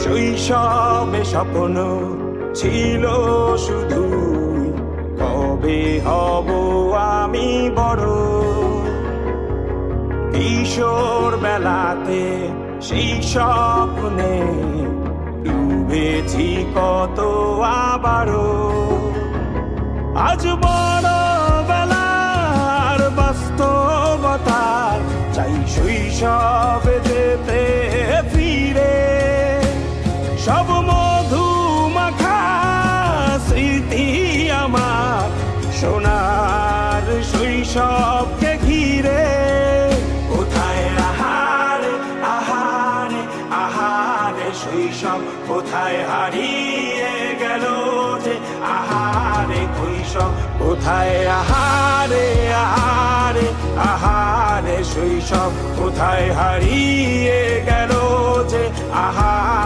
শৈশবে স্বপ্ন ছিল শুধু, কবে হব আমি বড়। কিশোর বেলাতে সেই স্বপ্নে ডুবেছি কত আবারও। আজ বড় বেলার বাস্তবতার চাই শৈশবে যেতে ফিরে। সব মধু মাখা স্মৃতি আমার সোনার শৈশবকে ঘিরে। কোথায় আহারে আহারে আহারে শৈশব, কোথায় হারিয়ে গেল যে আহারে কৈশোর। কোথায় আহারে আহারে আহারে শৈশব, কোথায় হারিয়ে গেল যে আহারে।